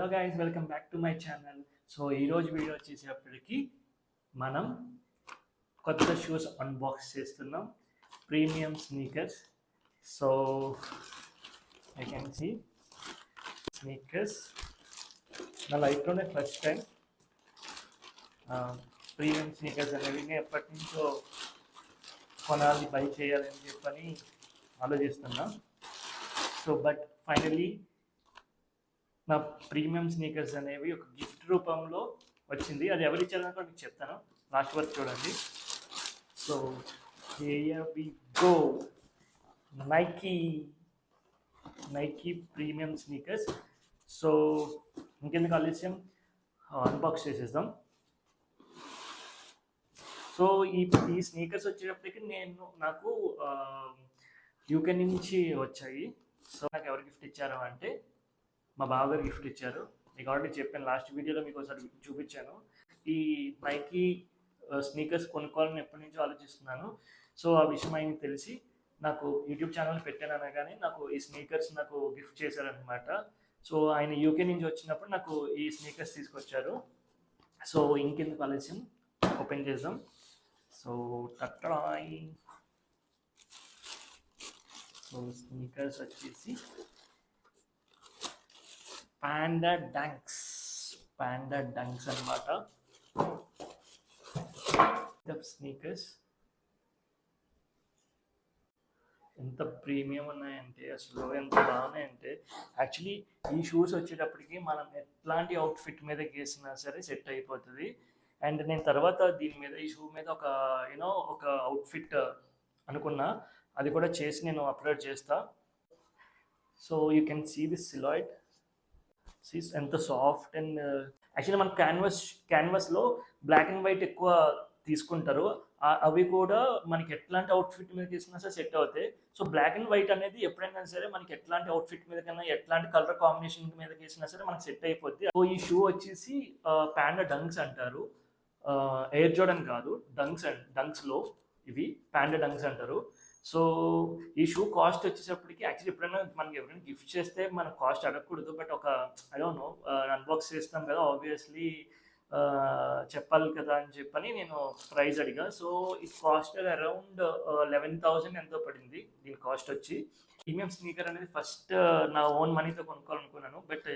Hello guys, welcome back to my channel. So ఈరోజు video వచ్చేసేపటికి మనం కొత్త షూస్ అన్బాక్స్ చేస్తున్నాం, premium sneakers. So I can see sneakers నా లైఫ్లోనే ఫస్ట్ టైం ప్రీమియం స్నీకర్స్ అనేవి నేను ఎప్పటి నుంచో కొనాలి, బై చేయాలని చెప్పని ఆలోచిస్తున్నా. సో బట్ ఫైనలీ నా ప్రీమియం స్నీకర్స్ అనేవి ఒక గిఫ్ట్ రూపంలో వచ్చింది. అది ఎవరు ఇచ్చారని కూడా మీకు చెప్తాను, లాస్ట్ వరకు చూడండి. So here we go, Nike premium sneakers. So ఇంకెందుకు ఆలస్యం, అన్బాక్స్ చేసేద్దాం. సో ఈ స్నీకర్స్ వచ్చేటప్పటికి నాకు యూకే నుంచి వచ్చాయి. సో నాకు ఎవరు గిఫ్ట్ ఇచ్చారు అంటే మా బావగారు గిఫ్ట్ ఇచ్చారు. మీకు ఆల్రెడీ చెప్పాను, లాస్ట్ వీడియోలో మీకు ఒకసారి చూపించాను. ఈ నైకీ స్నీకర్స్ కొనుక్కోవాలని ఎప్పటి నుంచో ఆలోచిస్తున్నాను. సో ఆ విషయం ఆయనకి తెలిసి నాకు యూట్యూబ్ ఛానల్ పెట్టాను అనగానే నాకు ఈ స్నీకర్స్ నాకు గిఫ్ట్ చేశారనమాట. సో ఆయన యూకే నుంచి వచ్చినప్పుడు నాకు ఈ స్నీకర్స్ తీసుకొచ్చారు. సో ఇంకెందుకు ఆలస్యం, ఓపెన్ చేద్దాం. సో టక్టాయ్. సో స్నీకర్స్ వచ్చేసి పాండా డంక్స్ అన్నమాట. స్నీకర్స్ ఎంత ప్రీమియం ఉన్నాయంటే, అసలు ఎంత బాగున్నాయంటే. యాక్చువల్లీ ఈ షూస్ వచ్చేటప్పటికి మనం ఎట్లాంటి అవుట్ఫిట్ మీద వేసినా సరే సెట్ అయిపోతుంది. అండ్ నేను తర్వాత దీని మీద, ఈ షూ మీద ఒక అవుట్ఫిట్ అనుకున్నా, అది కూడా చేసి నేను అప్లోడ్ చేస్తా. So you can see this slide, ఎంత సాఫ్ట్. అండ్ యాక్చువల్లీ మన క్యాన్వాస్లో బ్లాక్ అండ్ వైట్ ఎక్కువ తీసుకుంటారు, అవి కూడా మనకి ఎట్లాంటి అవుట్ఫిట్ మీద తీసుకున్నా సరే సెట్ అవుతాయి. సో బ్లాక్ అండ్ వైట్ అనేది ఎప్పుడైనా సరే మనకి ఎట్లాంటి అవుట్ఫిట్ మీద కన్నా, ఎట్లాంటి కలర్ కాంబినేషన్ మీద వేసినా సరే మనకి సెట్ అయిపోద్ది. సో ఈ షూ వచ్చేసి పాండా డంక్స్ అంటారు, ఎయిర్ జోర్డన్ కాదు, డంక్స్లో ఇవి పాండా డంక్స్ అంటారు. సో ఈ షూ కాస్ట్ వచ్చేటప్పటికి, యాక్చువల్లీ ఎప్పుడైనా మనకి ఎవరైనా గిఫ్ట్ చేస్తే మనం కాస్ట్ అడగకూడదు, బట్ ఒక ఐ డోంట్ నో, అన్బాక్స్ చేస్తాం కదా, ఆబ్వియస్లీ చెప్పాలి కదా అని చెప్పని నేను ప్రైస్ అడిగా. సో ఈ కాస్ట్ అరౌండ్ 11,000 ఎంతో పడింది దీని కాస్ట్ వచ్చి. ప్రీమియం స్నీకర్ అనేది ఫస్ట్ నా ఓన్ మనీతో కొనుక్కోవాలనుకున్నాను, బట్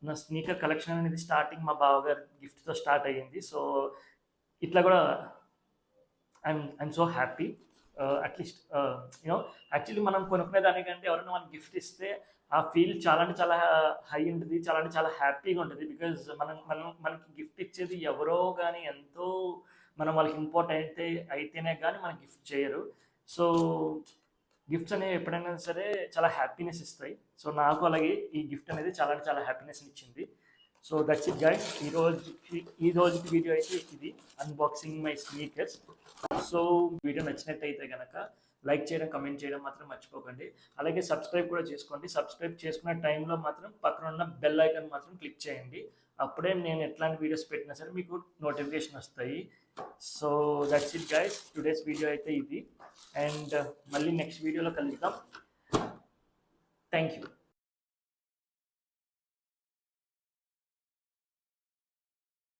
నా స్నీకర్ కలెక్షన్ అనేది స్టార్టింగ్ మా బావగారి గిఫ్ట్తో స్టార్ట్ అయ్యింది. సో ఇట్లా కూడా I'm so happy. At least actually మనం కొనుక్కునే దానికంటే ఎవరైనా మనకి గిఫ్ట్ ఇస్తే ఆ ఫీల్ చాలా అంటే చాలా హై ఉంటుంది, చాలా అంటే చాలా హ్యాపీగా ఉంటుంది. బికాజ్ మనకి గిఫ్ట్ ఇచ్చేది ఎవరో కానీ, ఎంతో మనం వాళ్ళకి ఇంపార్టెంట్ అయితేనే కానీ మనకి గిఫ్ట్ చేయరు. సో గిఫ్ట్స్ అనేవి ఎప్పుడైనా సరే చాలా హ్యాపీనెస్ ఇస్తాయి. సో నాకు అలాగే ఈ గిఫ్ట్ అనేది చాలా అంటే చాలా హ్యాపీనెస్ ఇచ్చింది. సో దట్స్ ఇట్ గైస్, ఈ రోజుకి వీడియో అయితే ఇది, unboxing my sneakers. So video నచ్చినట్టయితే కనుక లైక్ చేయడం, కమెంట్ చేయడం మాత్రం మర్చిపోకండి. అలాగే సబ్స్క్రైబ్ కూడా చేసుకోండి. సబ్స్క్రైబ్ చేసుకునే టైంలో మాత్రం పక్కన ఉన్న బెల్ ఐకాన్ మాత్రం క్లిక్ చేయండి. అప్పుడే నేను ఎట్లాంటి వీడియోస్ పెట్టినా సరే మీకు నోటిఫికేషన్ వస్తాయి. So that's it guys, today's video అయితే ఇది. అండ్ మళ్ళీ నెక్స్ట్ వీడియోలో కలుద్దాం. Thank you.